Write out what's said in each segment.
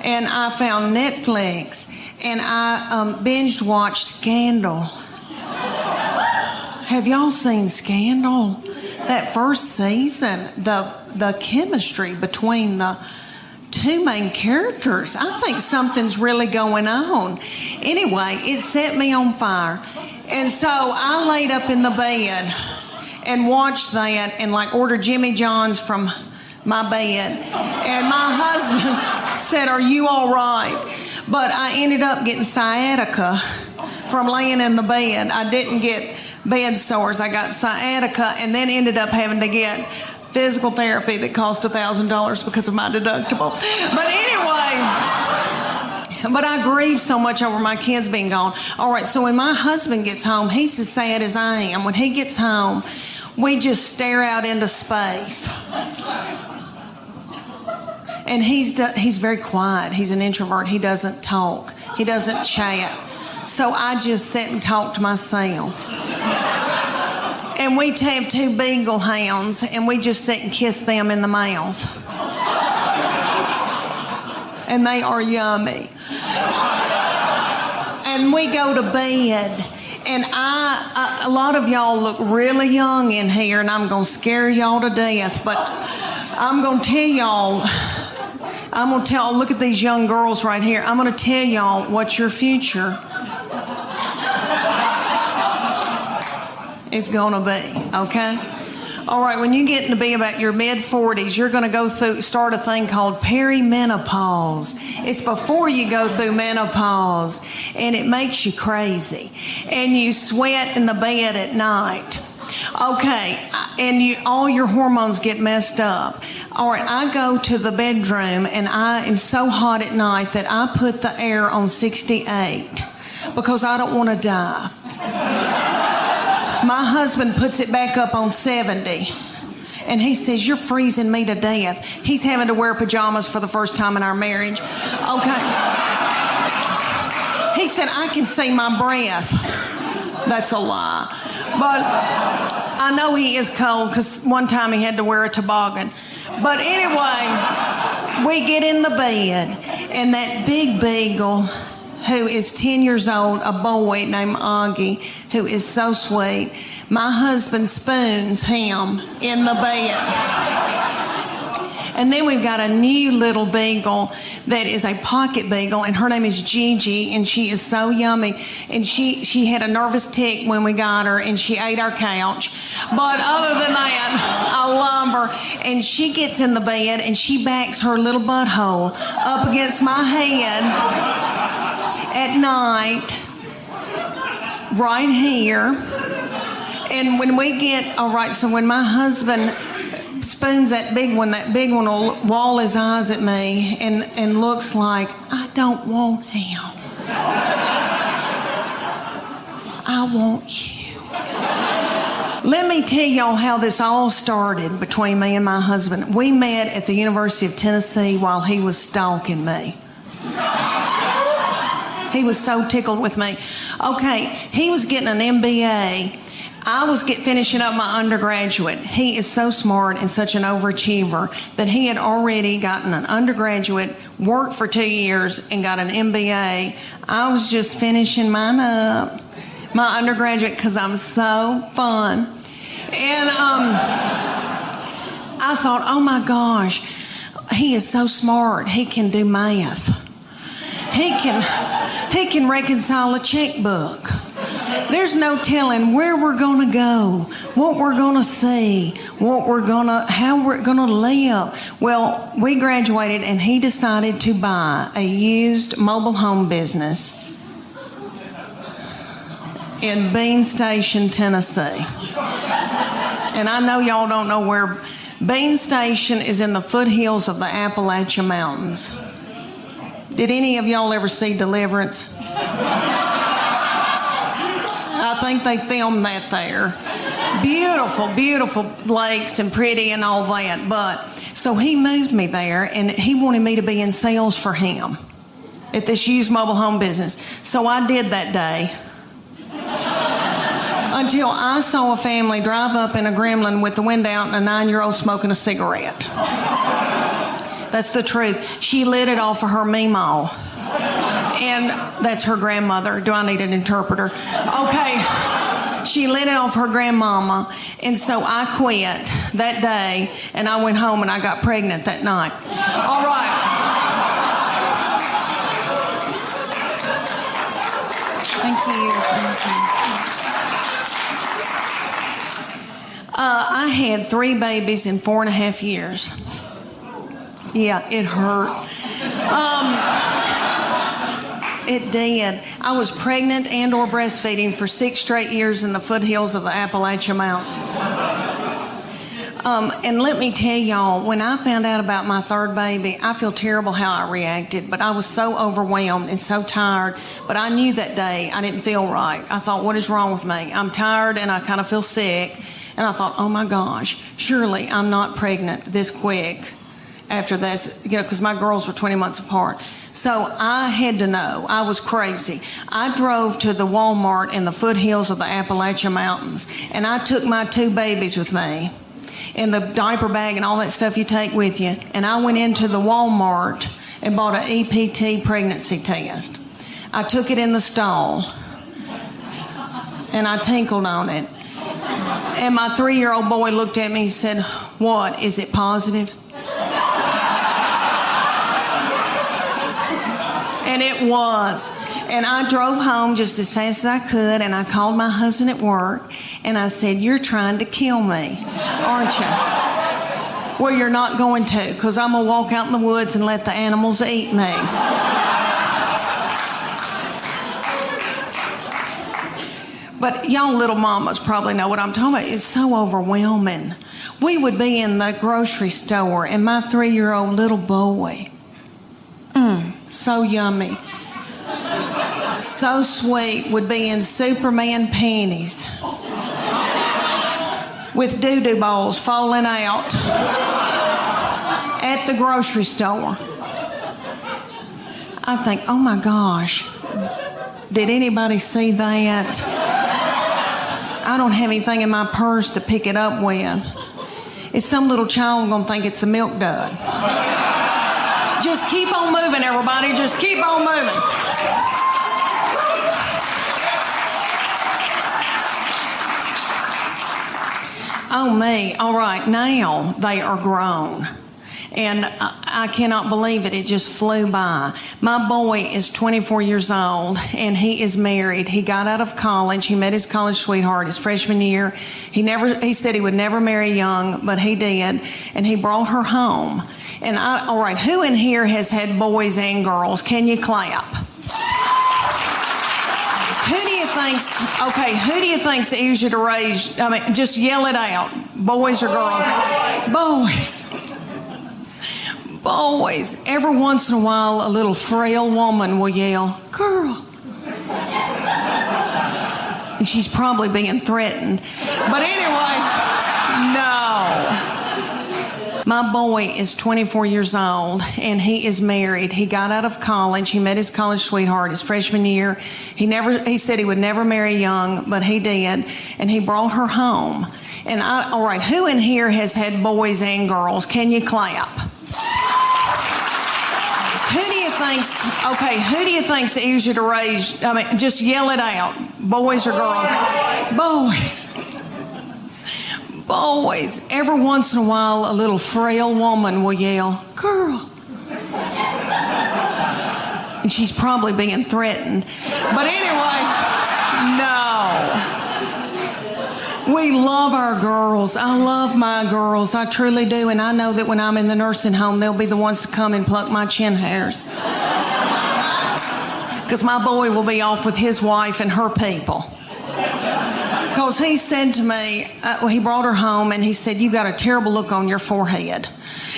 and I found Netflix, and I binged watched Scandal. Have y'all seen Scandal? That first season, the chemistry between the two main characters, I think something's really going on. Anyway, it set me on fire. And so I laid up in the bed and watched that and like ordered Jimmy John's from my bed. And my husband said, "Are you all right?" But I ended up getting sciatica from laying in the bed. I didn't get bed sores. I got sciatica and then ended up having to get physical therapy that cost $1,000 because of my deductible. But anyway, but I grieve so much over my kids being gone. All right, so when my husband gets home, he's as sad as I am. When he gets home, we just stare out into space. And he's very quiet. He's an introvert. He doesn't talk. He doesn't chat. So I just sit and talk to myself. And we have 2 beagle hounds, and we just sit and kiss them in the mouth. And they are yummy. And we go to bed. And a lot of y'all look really young in here, and I'm going to scare y'all to death. But I'm going to tell y'all, look at these young girls right here. I'm going to tell y'all what your future is going to be, okay? All right, when you get to be about your mid-40s, you're going to start a thing called perimenopause. It's before you go through menopause, and it makes you crazy. And you sweat in the bed at night. Okay, and all your hormones get messed up. All right, I go to the bedroom, and I am so hot at night that I put the air on 68 because I don't want to die. My husband puts it back up on 70. And he says, "You're freezing me to death." He's having to wear pajamas for the first time in our marriage. Okay. He said, "I can see my breath." That's a lie. But I know he is cold because one time he had to wear a toboggan. But anyway, we get in the bed, and that big beagle, who is 10 years old, a boy named Augie, who is so sweet. My husband spoons him in the bed. And then we've got a new little beagle that is a pocket beagle, and her name is Gigi, and she is so yummy. And she had a nervous tick when we got her, and she ate our couch. But other than that, I love her. And she gets in the bed, and she backs her little butthole up against my head at night, right here. And when we get, all right, so when my husband spoons that big one will wall his eyes at me and looks like, "I don't want him. I want you." Let me tell y'all how this all started between me and my husband. We met at the University of Tennessee while he was stalking me. He was so tickled with me. Okay, he was getting an MBA. I was finishing up my undergraduate. He is so smart and such an overachiever that he had already gotten an undergraduate, worked for 2 years, and got an MBA. I was just finishing mine up, my undergraduate, because I'm so fun. And I thought, oh my gosh, he is so smart. He can do math. He can reconcile a checkbook. There's no telling where we're going to go, what we're going to see, how we're going to live. Well, we graduated, and he decided to buy a used mobile home business in Bean Station, Tennessee. And I know y'all don't know where Bean Station is. In the foothills of the Appalachian Mountains. Did any of y'all ever see Deliverance? I think they filmed that there. Beautiful, beautiful lakes and pretty and all that. But so he moved me there, and he wanted me to be in sales for him at this used mobile home business. So I did that day. Until I saw a family drive up in a Gremlin with the window out and a 9-year-old smoking a cigarette. That's the truth. She lit it off of her meemaw. And that's her grandmother. Do I need an interpreter? Okay. She lit it off her grandmama. And so I quit that day, and I went home and I got pregnant that night. All right. Thank you. I had 3 babies in 4.5 years. Yeah, it hurt. It did. I was pregnant and or breastfeeding for 6 straight years in the foothills of the Appalachian Mountains. And let me tell y'all, when I found out about my 3rd baby, I feel terrible how I reacted, but I was so overwhelmed and so tired. But I knew that day I didn't feel right. I thought, what is wrong with me? I'm tired and I kind of feel sick. And I thought, oh my gosh, surely I'm not pregnant this quick after this, because my girls were 20 months apart. So I had to know. I was crazy. I drove to the Walmart in the foothills of the Appalachian Mountains, and I took my 2 babies with me and the diaper bag and all that stuff you take with you. And I went into the Walmart and bought an EPT pregnancy test. I took it in the stall, and I tinkled on it. And my 3-year-old boy looked at me and said, "What, is it positive?" And it was. And I drove home just as fast as I could, and I called my husband at work, and I said, "You're trying to kill me, aren't you?" "Well, you're not going to, because I'm going to walk out in the woods and let the animals eat me." But y'all little mamas probably know what I'm talking about. It's so overwhelming. We would be in the grocery store, and my 3-year-old little boy, so yummy, so sweet, would be in Superman panties with doo-doo balls falling out at the grocery store. I think, oh my gosh, did anybody see that? I don't have anything in my purse to pick it up with. Is some little child going to think it's a milk dud? Just keep on moving, everybody. Just keep on moving. Oh, me. All right. Now they are grown. And I cannot believe it. It just flew by. My boy is 24 years old, and he is married. He got out of college. He met his college sweetheart his freshman year. He said he would never marry young, but he did, and he brought her home. And all right, who in here has had boys and girls? Can you clap? Who do you think's easier to raise? I mean, just yell it out. Boys or girls? Boys. Boys. Every once in a while, a little frail woman will yell, "Girl." And she's probably being threatened. But anyway, no. My boy is 24 years old, and he is married. He got out of college. He met his college sweetheart his freshman year. He said he would never marry young, but he did, and he brought her home. And all right, who in here has had boys and girls? Can you clap? Who do you think's easier to raise? I mean, just yell it out. Boys or girls? Boys. Boys. Every once in a while, a little frail woman will yell, "Girl." And she's probably being threatened. But anyway, no. We love our girls. I love my girls. I truly do. And I know that when I'm in the nursing home, they'll be the ones to come and pluck my chin hairs. Because my boy will be off with his wife and her people. Because he said to me, he brought her home and he said, "You got a terrible look on your forehead."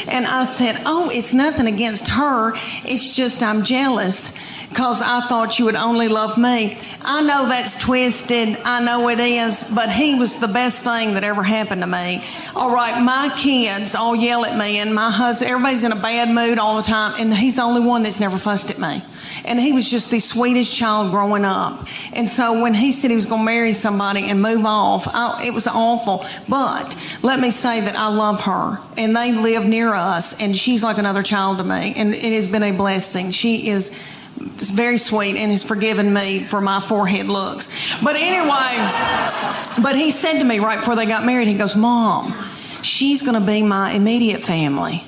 And I said, "Oh, it's nothing against her. It's just I'm jealous." because I thought you would only love me. I know that's twisted. I know it is, but he was the best thing that ever happened to me. All right, my kids all yell at me, and my husband, everybody's in a bad mood all the time, and he's the only one that's never fussed at me. And he was just the sweetest child growing up. And so when he said he was going to marry somebody and move off, it was awful. But let me say that I love her, and they live near us, and she's like another child to me, and it has been a blessing. She is very sweet and has forgiven me for my forehead looks. But anyway, but he said to me right before they got married, he goes, Mom, she's going to be my immediate family.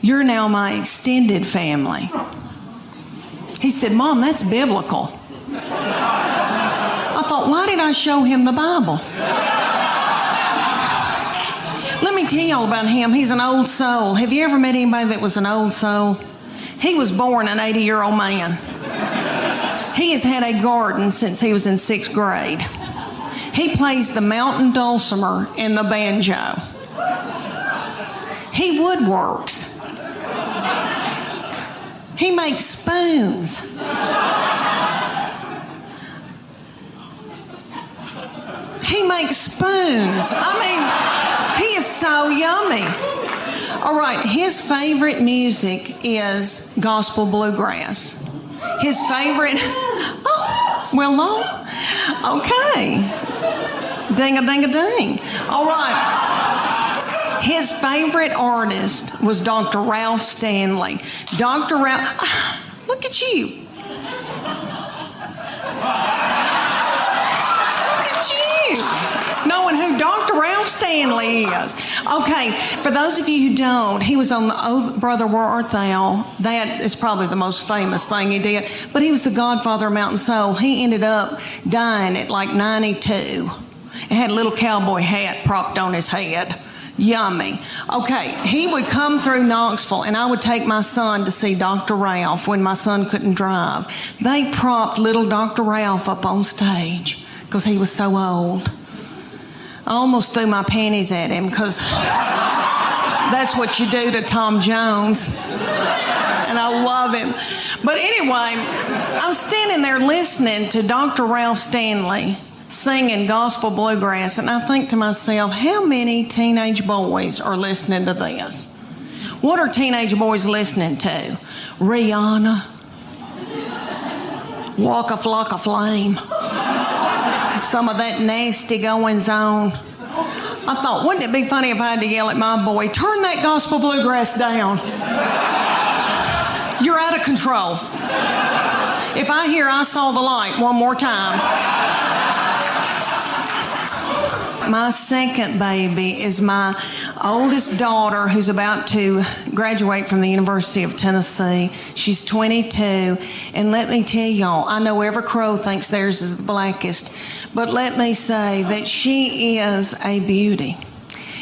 You're now my extended family. He said, Mom, that's biblical. I thought, why did I show him the Bible? Let me tell y'all about him. He's an old soul. Have you ever met anybody that was an old soul? He was born an 80-year-old man. He has had a garden since he was in 6th grade. He plays the mountain dulcimer and the banjo. He woodworks. He makes spoons. He makes spoons. I mean, he is so yummy. All right, his favorite music is gospel bluegrass. His favorite, okay. Ding-a-ding-a-ding. All right. His favorite artist was Dr. Ralph Stanley. Dr. Ralph, look at you. Look at you. Knowing who Dr. Ralph Stanley is. Okay, for those of you who don't, he was on the Oh Brother Where Art Thou. That is probably the most famous thing he did. But he was the godfather of Mountain Soul. He ended up dying at like 92. He had a little cowboy hat propped on his head. Yummy. Okay, he would come through Knoxville, and I would take my son to see Dr. Ralph when my son couldn't drive. They propped little Dr. Ralph up on stage because he was so old. I almost threw my panties at him because that's what you do to Tom Jones. And I love him. But anyway, I was standing there listening to Dr. Ralph Stanley singing gospel bluegrass, and I think to myself, how many teenage boys are listening to this? What are teenage boys listening to? Rihanna, Waka Flocka Flame, some of that nasty goings on. I thought, wouldn't it be funny if I had to yell at my boy, turn that gospel bluegrass down. You're out of control. If I hear I saw the light one more time. My second baby is my oldest daughter, who's about to graduate from the University of Tennessee. She's 22, and let me tell y'all, I know every crow thinks theirs is the blackest, but let me say that she is a beauty,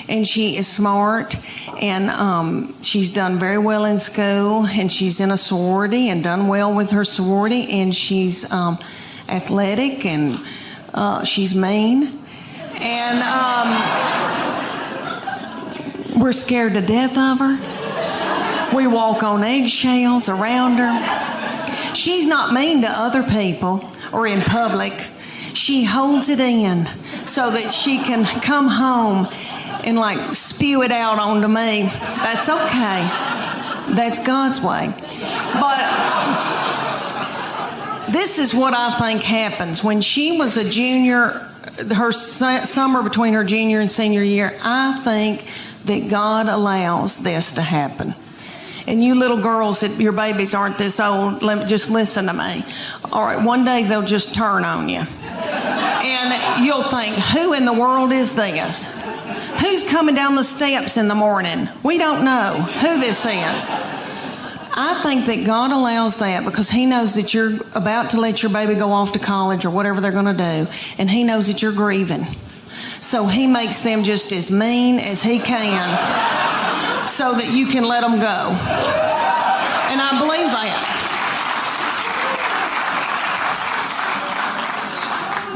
and she is smart, and she's done very well in school, and she's in a sorority and done well with her sorority, and she's athletic, and she's mean. And we're scared to death of her. We walk on eggshells around her. She's not mean to other people or in public. She holds it in so that she can come home and like spew it out onto me. That's okay. That's God's way. But this is what I think happens. When she was a junior, her summer between her junior and senior year, I think that God allows this to happen. And you little girls that your babies aren't this old, just listen to me. All right, one day they'll just turn on you. And you'll think, who in the world is this? Who's coming down the steps in the morning? We don't know who this is. I think that God allows that because He knows that you're about to let your baby go off to college or whatever they're going to do, and He knows that you're grieving. So He makes them just as mean as He can so that you can let them go. And I believe that.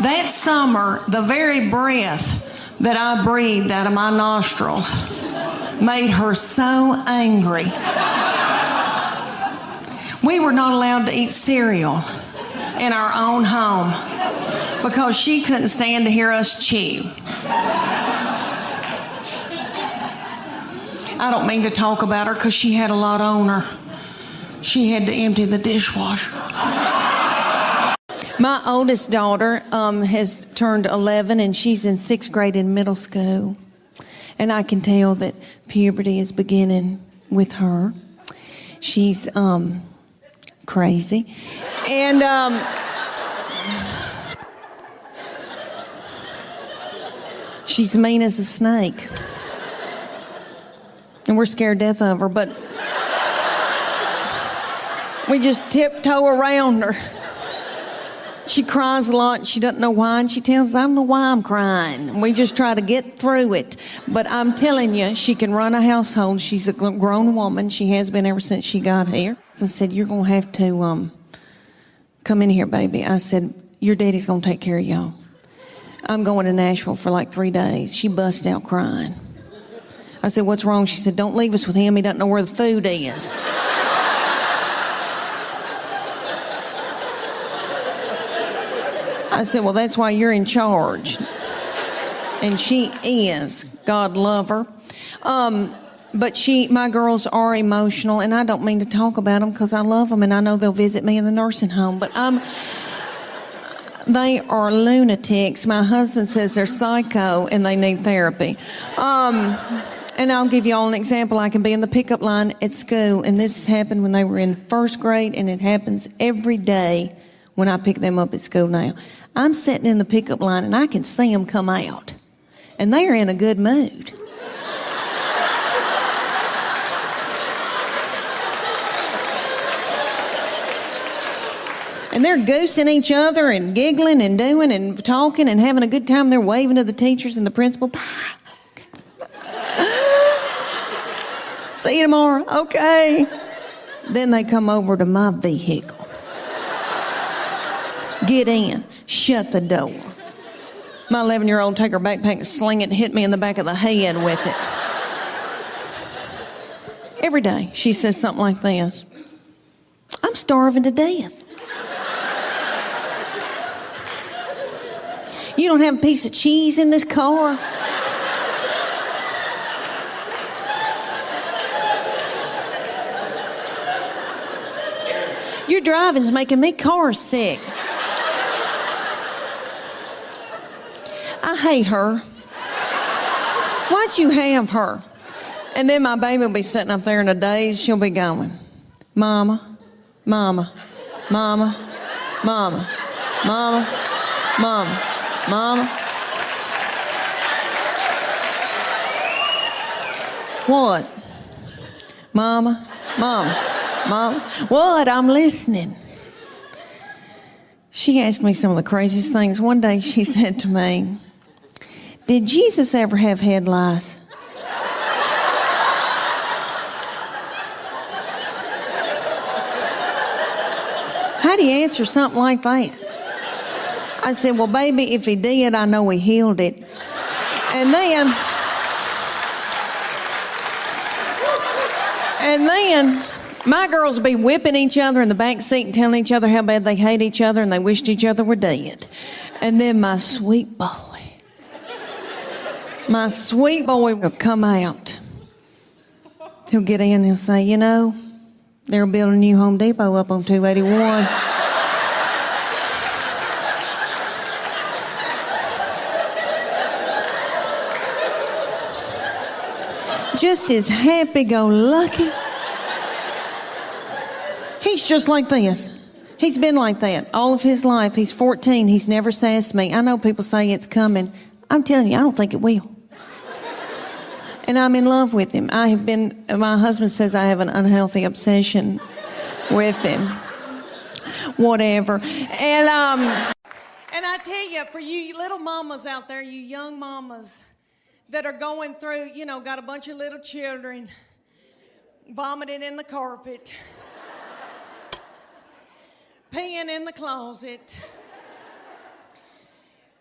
That summer, the very breath that I breathed out of my nostrils made her so angry. We were not allowed to eat cereal in our own home because she couldn't stand to hear us chew. I don't mean to talk about her because she had a lot on her. She had to empty the dishwasher. My oldest daughter has turned 11 and she's in 6th grade in middle school. And I can tell that puberty is beginning with her. She's crazy. And she's mean as a snake. And we're scared to death of her, but we just tiptoe around her. She cries a lot. She doesn't know why, and she tells us, I don't know why I'm crying. And we just try to get through it. But I'm telling you, she can run a household. She's a grown woman. She has been ever since she got here. So I said, you're going to have to come in here, baby. I said, your daddy's going to take care of y'all. I'm going to Nashville for like 3 days. She bust out crying. I said, what's wrong? She said, don't leave us with him. He doesn't know where the food is. I said, well, that's why you're in charge. And she is. God love her. But my girls are emotional, and I don't mean to talk about them because I love them, and I know they'll visit me in the nursing home. But they are lunatics. My husband says they're psycho, and they need therapy. And I'll give you all an example. I can be in the pickup line at school, and this happened when they were in 1st grade, and it happens every day when I pick them up at school now. I'm sitting in the pickup line, and I can see them come out, and they are in a good mood. And they're goosing each other and giggling and doing and talking and having a good time. They're waving to the teachers and the principal. See you tomorrow. Okay. Then they come over to my vehicle. Get in. Shut the door. My 11-year-old take her backpack and sling it and hit me in the back of the head with it. Every day she says something like this. I'm starving to death. You don't have a piece of cheese in this car? Your driving's making me car sick. I hate her. Why'd you have her? And then my baby will be sitting up there in a daze. She'll be going, Mama, Mama, Mama, Mama, Mama, Mama, Mama. What? Mama, Mama, Mama. What? I'm listening. She asked me some of the craziest things. One day she said to me, did Jesus ever have head lice? How do you answer something like that? I said, well, baby, if he did, I know he healed it. And then my girls would be whipping each other in the back seat and telling each other how bad they hate each other and they wished each other were dead. And then my sweet boy will come out. He'll get in and he'll say, you know, they're building a new Home Depot up on 281. Just as happy-go-lucky. He's just like this. He's been like that all of his life. He's 14. He's never sassed me. I know people say it's coming. I'm telling you, I don't think it will. And I'm in love with him. My husband says I have an unhealthy obsession with him. Whatever. And I tell you, for you little mamas out there, you young mamas that are going through, you know, got a bunch of little children vomiting in the carpet, peeing in the closet.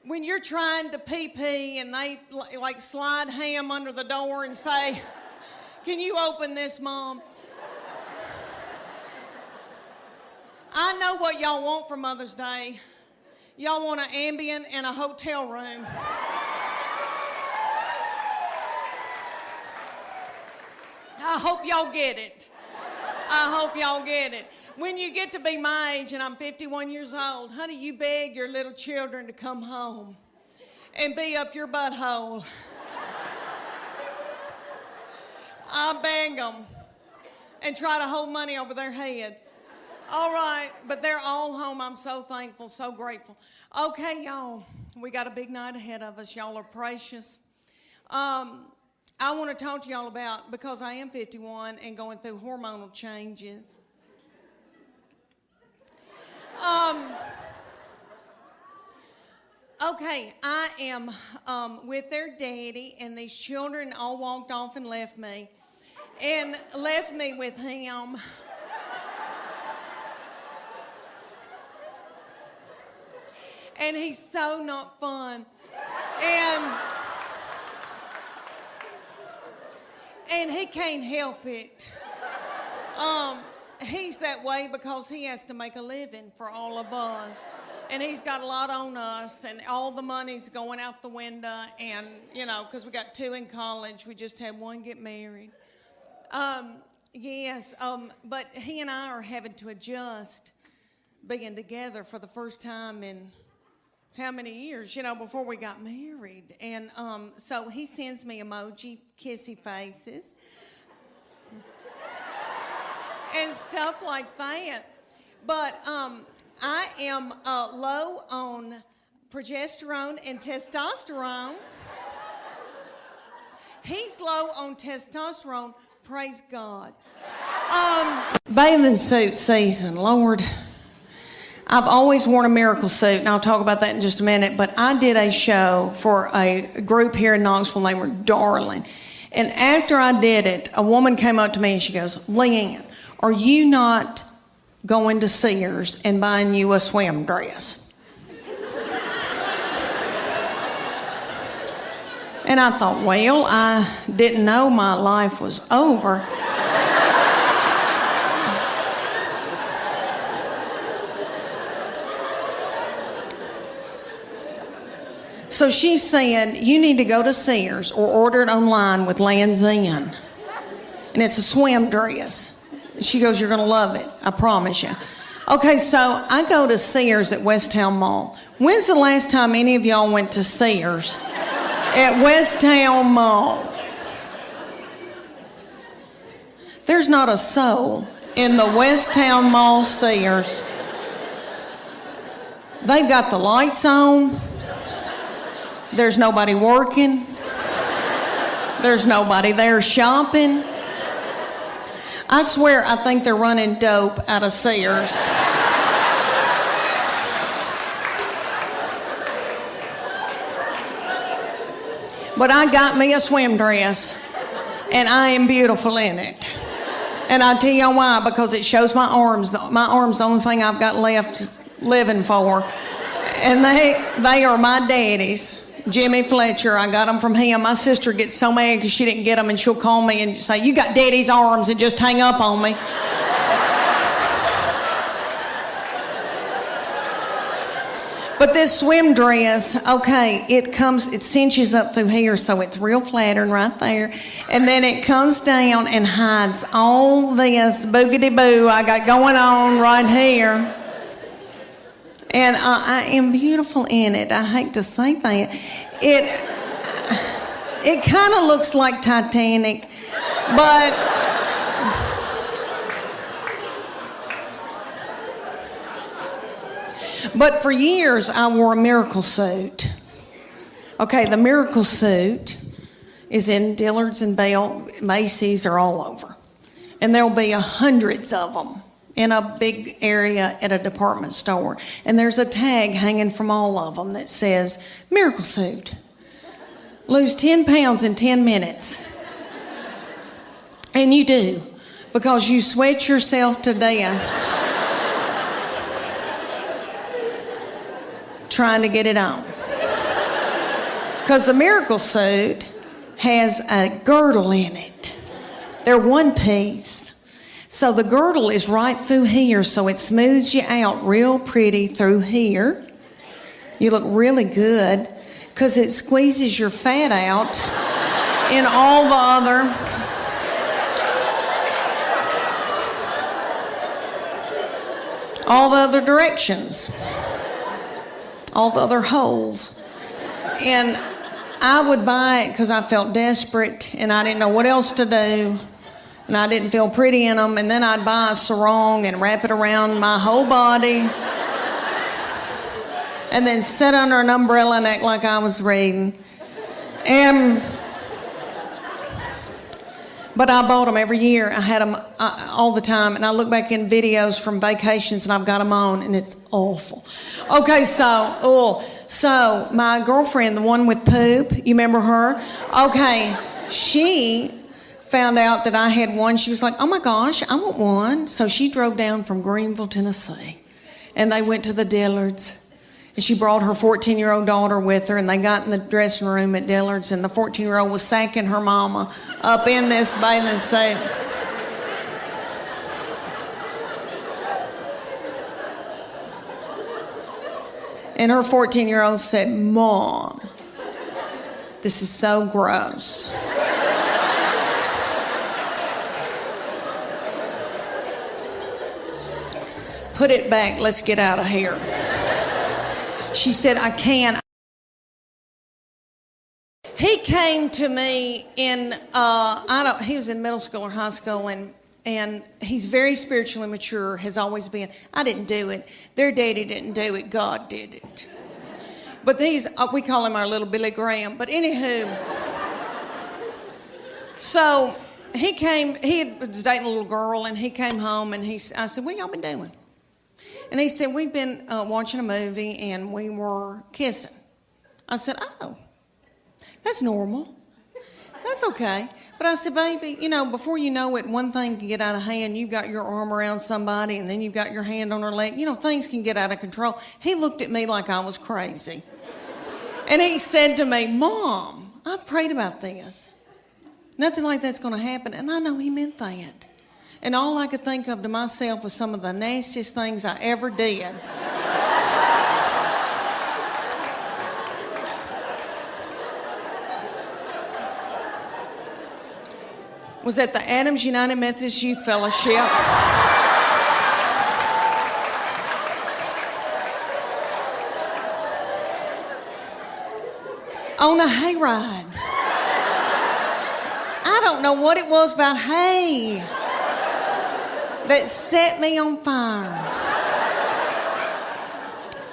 When you're trying to pee and they like slide ham under the door and say, can you open this, Mom? know what y'all want for Mother's Day. Y'all want an Ambien and a hotel room. I hope y'all get it. I hope y'all get it. When you get to be my age, and I'm 51 years old, honey, you beg your little children to come home and be up your butthole. I beg them and try to hold money over their head. All right, but they're all home. I'm so thankful, so grateful. Okay, y'all, we got a big night ahead of us. Y'all are precious. I want to talk to y'all about, because I am 51 and going through hormonal changes. Okay, I am with their daddy, and these children all walked off and left me with him. And he's so not fun. And he can't help it. He's that way because he has to make a living for all of us. And he's got a lot on us, and all the money's going out the window. And, you know, because we got 2 in college. We just had 1 get married. But he and I are having to adjust being together for the first time in how many years, you know, before we got married. And so he sends me emoji, kissy faces, and stuff like that. But I am low on progesterone and testosterone. He's low on testosterone, praise God. Bathing suit season, Lord. I've always worn a miracle suit, and I'll talk about that in just a minute, but I did a show for a group here in Knoxville, and they were darling. And after I did it, a woman came up to me and she goes, Leanne, are you not going to Sears and buying you a swim dress? And I thought, well, I didn't know my life was over. So she said, you need to go to Sears or order it online with Lands End. And it's a swim dress. She goes, you're going to love it. I promise you. Okay, so I go to Sears at Westtown Mall. When's the last time any of y'all went to Sears at Westtown Mall? There's not a soul in the Westtown Mall Sears. They've got the lights on. There's nobody working. There's nobody there shopping. I swear I think they're running dope out of Sears. But I got me a swim dress, and I am beautiful in it. And I'll tell you why, because it shows my arms. My arms the only thing I've got left living for. And they are my daddy's. Jimmy Fletcher, I got them from him. My sister gets so mad because she didn't get them, and she'll call me and say, you got daddy's arms, and just hang up on me. But this swim dress, okay, it cinches up through here, so it's real flattering right there. And then it comes down and hides all this boogity-boo I got going on right here. And I am beautiful in it. I hate to say that. It kind of looks like Titanic, but for years I wore a miracle suit. Okay, the miracle suit is in Dillard's and Bell, Macy's, or all over. And there'll be hundreds of them in a big area at a department store. And there's a tag hanging from all of them that says, miracle suit. Lose 10 pounds in 10 minutes. And you do, because you sweat yourself to death trying to get it on. Because the miracle suit has a girdle in it. They're one piece. So the girdle is right through here, so it smooths you out real pretty through here. You look really good because it squeezes your fat out in all the other directions, all the other holes. And I would buy it because I felt desperate and I didn't know what else to do. And I didn't feel pretty in them. And then I'd buy a sarong and wrap it around my whole body. And then sit under an umbrella and act like I was reading. But I bought them every year. I had them all the time. And I look back in videos from vacations and I've got them on and it's awful. Okay, so my girlfriend, the one with poop, you remember her? Okay, she found out that I had one. She was like, oh my gosh, I want one. So she drove down from Greenville, Tennessee. And they went to the Dillards. And she brought her 14-year-old daughter with her. And they got in the dressing room at Dillard's. And the 14-year-old was sacking her mama up in this bathing suit. And her 14-year-old said, Mom, this is so gross. Put it back, let's get out of here. She said, I can't. He came to me in, he was in middle school or high school, and he's very spiritually mature, has always been. I didn't do it. Their daddy didn't do it. God did it. But we call him our little Billy Graham. But anywho, so he was dating a little girl, and he came home, and I said, what y'all been doing? And he said, we've been watching a movie, and we were kissing. I said, oh, that's normal. That's okay. But I said, baby, before you know it, one thing can get out of hand. You've got your arm around somebody, and then you've got your hand on her leg. Things can get out of control. He looked at me like I was crazy. And he said to me, Mom, I've prayed about this. Nothing like that's going to happen. And I know he meant that. And all I could think of to myself was some of the nastiest things I ever did. Was at the Adams United Methodist Youth Fellowship. On a hayride. I don't know what it was about hay that set me on fire.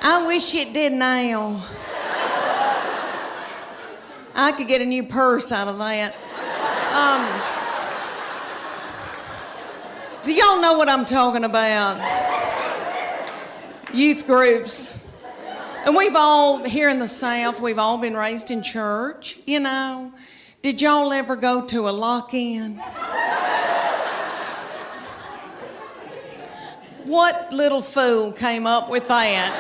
I wish it did now. I could get a new purse out of that. Do y'all know what I'm talking about? Youth groups. And we've all, here in the South, we've all been raised in church, Did y'all ever go to a lock-in? What little fool came up with that?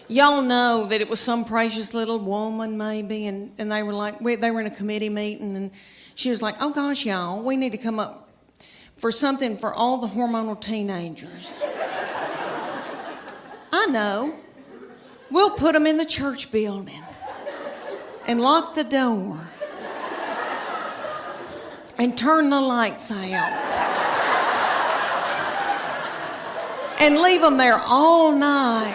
Y'all know that it was some precious little woman maybe, and they were like, they were in a committee meeting, and she was like, oh gosh, y'all, we need to come up for something for all the hormonal teenagers. I know. We'll put them in the church building and lock the door and turn the lights out and leave them there all night.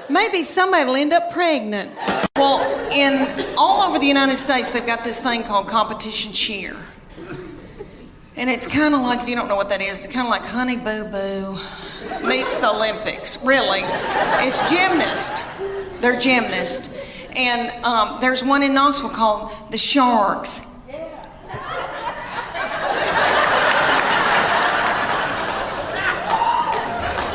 Maybe somebody will end up pregnant. Well, all over the United States, they've got this thing called competition cheer. And it's kind of like, if you don't know what that is, it's kind of like Honey Boo Boo meets the Olympics, really. It's gymnast. They're gymnasts. And there's one in Knoxville called the Sharks.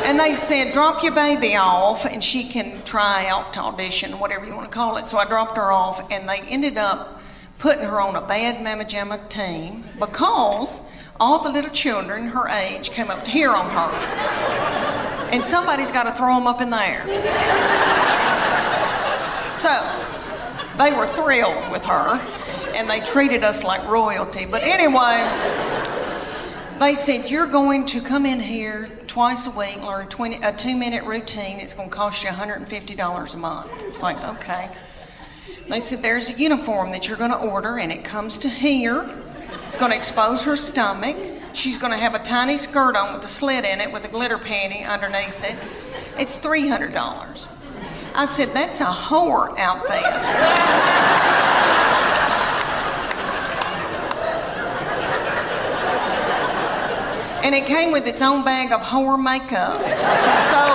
And they said, drop your baby off and she can try out to audition, whatever you want to call it. So I dropped her off, and they ended up putting her on a bad Mama Jamma team because all the little children her age came up to hear on her. and somebody's got to throw them up in the air. So they were thrilled with her, and they treated us like royalty. But anyway, they said, you're going to come in here twice a week, learn a 2-minute routine. It's going to cost you $150 a month. It's like, okay. They said, there's a uniform that you're going to order, and it comes to here. It's going to expose her stomach. She's going to have a tiny skirt on with a slit in it with a glitter panty underneath it. It's $300. I said, that's a whore outfit. And it came with its own bag of whore makeup. So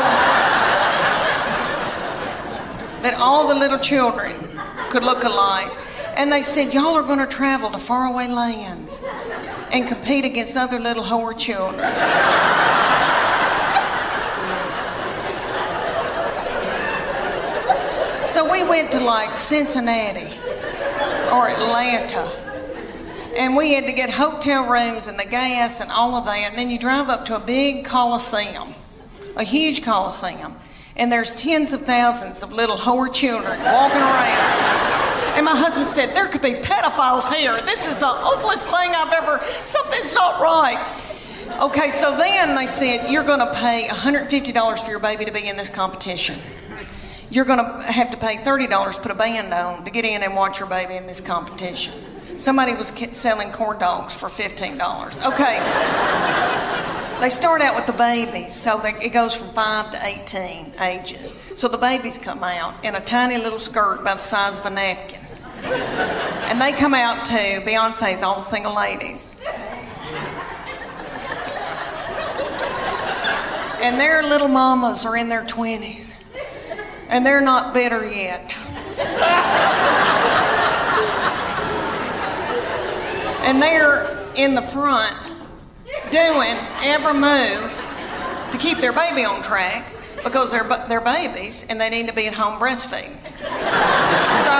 that all the little children could look alike. And they said, y'all are going to travel to faraway lands and compete against other little whore children. So we went to like Cincinnati or Atlanta, and we had to get hotel rooms and the gas and all of that. And then you drive up to a big coliseum, a huge coliseum, and there's tens of thousands of little whore children walking around. And my husband said, there could be pedophiles here. This is the awfulest thing I've ever, something's not right. Okay, so then they said, you're going to pay $150 for your baby to be in this competition. You're going to have to pay $30 to put a band on to get in and watch your baby in this competition. Somebody was selling corn dogs for $15. Okay. They start out with the babies, so it goes from 5 to 18 ages. So the babies come out in a tiny little skirt about the size of a napkin. And they come out to Beyonce's All the Single Ladies. And their little mamas are in their 20s. And they're not bitter yet. And they're in the front doing every move to keep their baby on track because they're babies and they need to be at home breastfeeding. So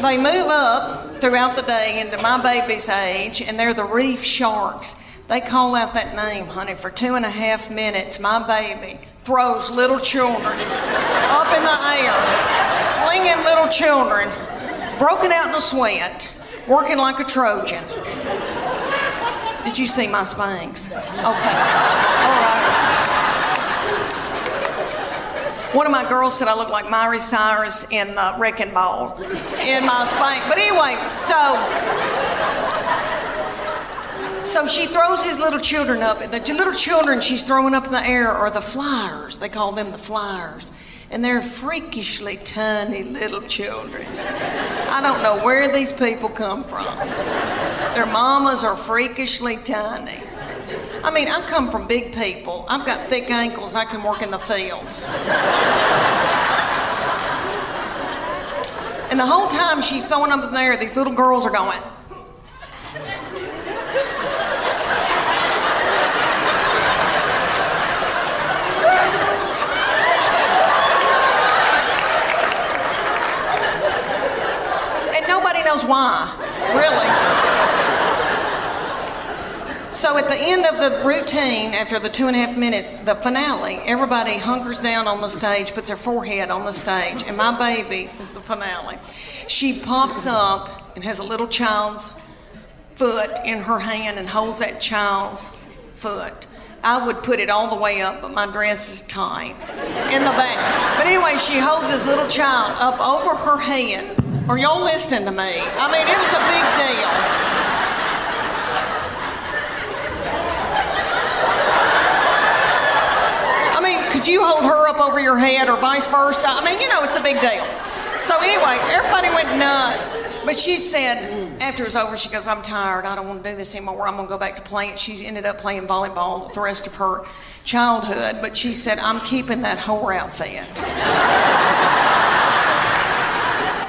they move up throughout the day into my baby's age, and they're the reef sharks. They call out that name, honey, for 2.5 minutes. My baby throws little children up in the air, flinging little children, broken out in a sweat, working like a Trojan. Did you see my Spanx? Okay. All right. One of my girls said I look like Miley Cyrus in the Wrecking Ball in my Spanx. But anyway, so she throws these little children up. The little children she's throwing up in the air are the flyers. They call them the flyers. And they're freakishly tiny little children. I don't know where these people come from. Their mamas are freakishly tiny. I mean, I come from big people. I've got thick ankles. I can work in the fields. And the whole time she's throwing them up there, these little girls are going. Nobody knows why, really. So at the end of the routine, after the 2.5 minutes, the finale, everybody hunkers down on the stage, puts their forehead on the stage, and my baby is the finale. She pops up and has a little child's foot in her hand and holds that child's foot. I would put it all the way up, but my dress is tight in the back. But anyway, she holds this little child up over her head. Are y'all listening to me? I mean, it was a big deal. I mean, could you hold her up over your head or vice versa? I mean, you know, it's a big deal. So anyway, everybody went nuts. But she said, after it was over, she goes, I'm tired. I don't want to do this anymore. I'm going to go back to playing. She ended up playing volleyball the rest of her childhood. But she said, I'm keeping that whore outfit.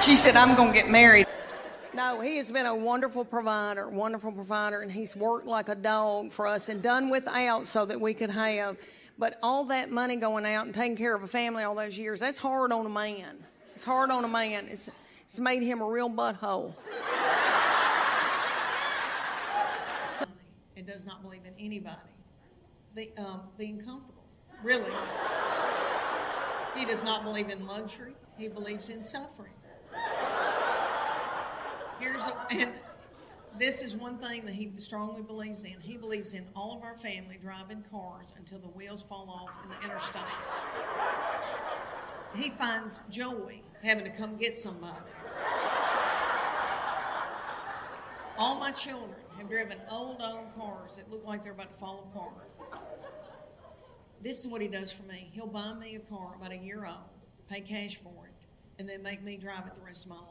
She said, I'm going to get married. No, he has been a wonderful provider, and he's worked like a dog for us and done without so that we could have. But all that money going out and taking care of a family all those years, that's hard on a man. It's hard on a man. It's made him a real butthole. So, it does not believe in anybody. being comfortable. Really. He does not believe in luxury. He believes in suffering. And this is one thing that he strongly believes in. He believes in all of our family driving cars until the wheels fall off in the interstate. He finds joy having to come get somebody. All my children have driven old cars that look like they're about to fall apart. This is what he does for me. He'll buy me a car about a year old, pay cash for it, and then make me drive it the rest of my life.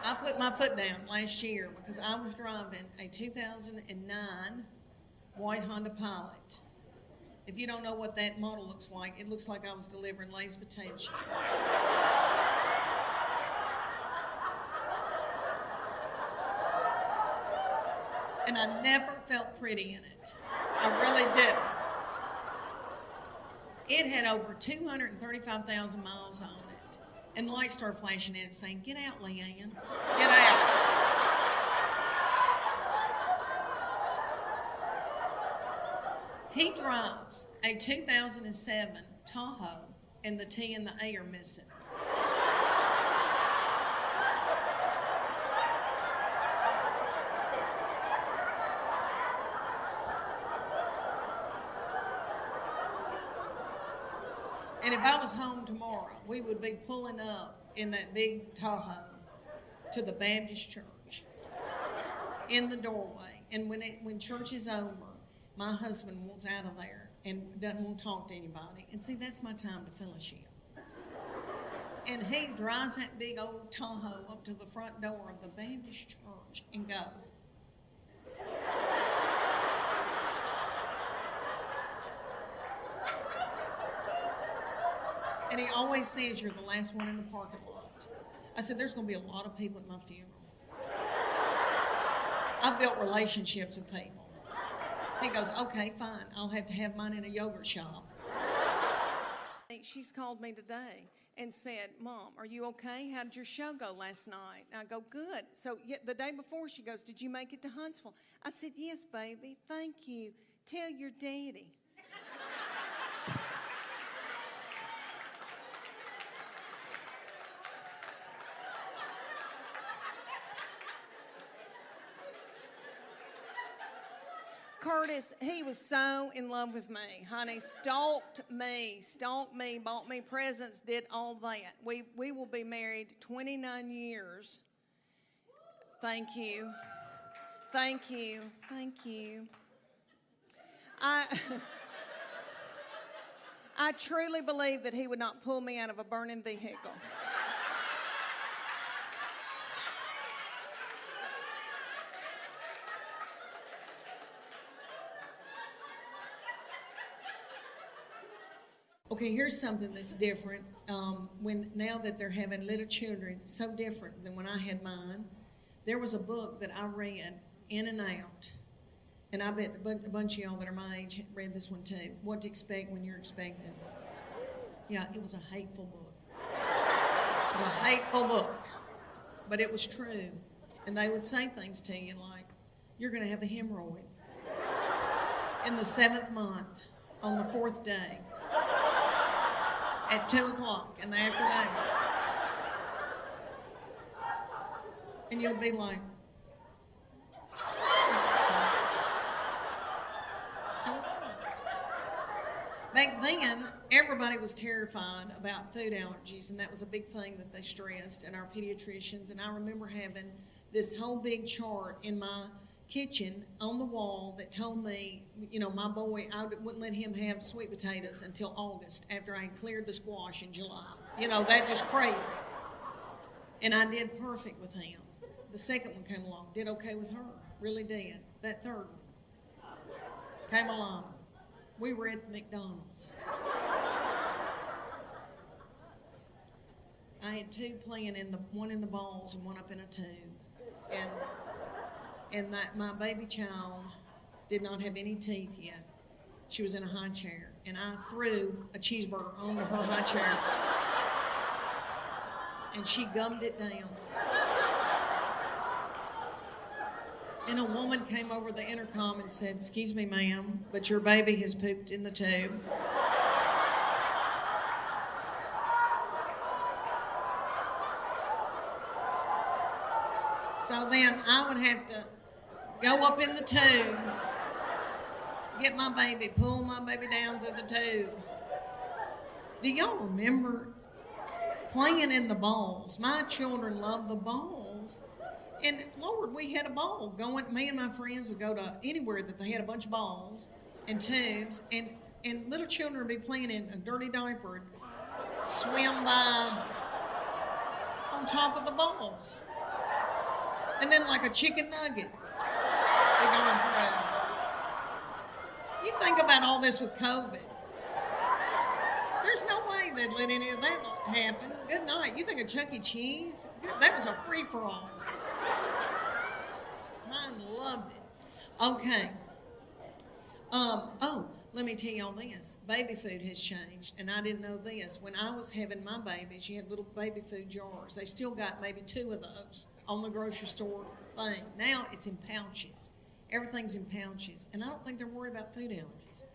I put my foot down last year because I was driving a 2009 white Honda Pilot. If you don't know what that model looks like, it looks like I was delivering Lay's potato chips. And I never felt pretty in it. I really did. It had over 235,000 miles on it. And the lights started flashing at it saying, "Get out, Leanne. Get out." He drives a 2007 Tahoe, and the T and the A are missing. And if I was home tomorrow, we would be pulling up in that big Tahoe to the Baptist church in the doorway. And when church is over, my husband wants out of there and doesn't want to talk to anybody. And see, that's my time to fellowship. And he drives that big old Tahoe up to the front door of the Baptist church and goes, and he always says, "You're the last one in the parking lot." I said, "There's going to be a lot of people at my funeral." I've built relationships with people. He goes, "Okay, fine. I'll have to have mine in a yogurt shop." She's called me today and said, "Mom, are you okay? How did your show go last night?" And I go, "Good." So the day before, she goes, "Did you make it to Huntsville?" I said, "Yes, baby. Thank you. Tell your daddy." Curtis, he was so in love with me, honey. Stalked me, bought me presents, did all that. We will be married 29 years. Thank you. Thank you. Thank you. I truly believe that he would not pull me out of a burning vehicle. Okay, here's something that's different. Now that they're having little children, so different than when I had mine. There was a book that I read in and out, and I bet a bunch of y'all that are my age read this one too. What to expect when you're expecting. Yeah, it was a hateful book. It was a hateful book, but it was true. And they would say things to you like, "You're going to have a hemorrhoid in the 7th month on the 4th day." At 2 o'clock in the afternoon. And you'll be like, back then, everybody was terrified about food allergies, and that was a big thing that they stressed, and our pediatricians. And I remember having this whole big chart in my kitchen on the wall that told me, my boy, I wouldn't let him have sweet potatoes until August after I had cleared the squash in July. That just crazy. And I did perfect with him. The second one came along, did okay with her, really did. That third one came along. We were at the McDonald's. I had two playing one in the balls and one up in a tube. And my baby child did not have any teeth yet. She was in a high chair, and I threw a cheeseburger onto her high chair, and she gummed it down. And a woman came over the intercom and said, "Excuse me, ma'am, but your baby has pooped in the tube." So then I would have to go up in the tube, get my baby, pull my baby down through the tube. Do y'all remember playing in the balls? My children loved the balls. And Lord, we had a ball going. Me and my friends would go to anywhere that they had a bunch of balls and tubes, and little children would be playing in a dirty diaper, swim by on top of the balls. And then like a chicken nugget, they're going through. You think about all this with COVID. There's no way they'd let any of that happen. Good night. You think of Chuck E. Cheese? That was a free-for-all. Mine loved it. Okay. Let me tell y'all this. Baby food has changed, and I didn't know this. When I was having my babies, you had little baby food jars. They've still got maybe 2 of those on the grocery store thing. Now it's in pouches. Everything's in pouches, and I don't think they're worried about food allergies.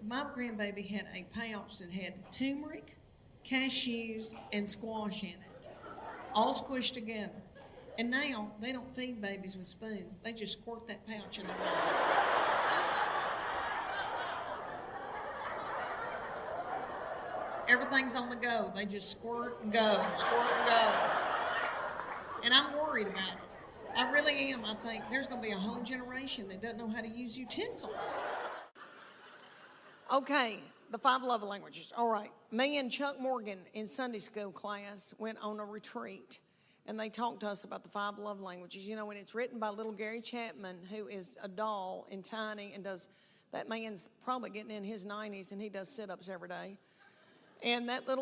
My grandbaby had a pouch that had turmeric, cashews, and squash in it, all squished together. And now they don't feed babies with spoons. They just squirt that pouch in their mouth. Everything's on the go. They just squirt and go, squirt and go. And I'm worried about it. I really am. I think there's going to be a whole generation that doesn't know how to use utensils. Okay, the 5 love languages. All right. Me and Chuck Morgan in Sunday school class went on a retreat, and they talked to us about the 5 love languages. You know, and it's written by little Gary Chapman, who is a doll and tiny and does, that man's probably getting in his 90s, and he does sit-ups every day. And that little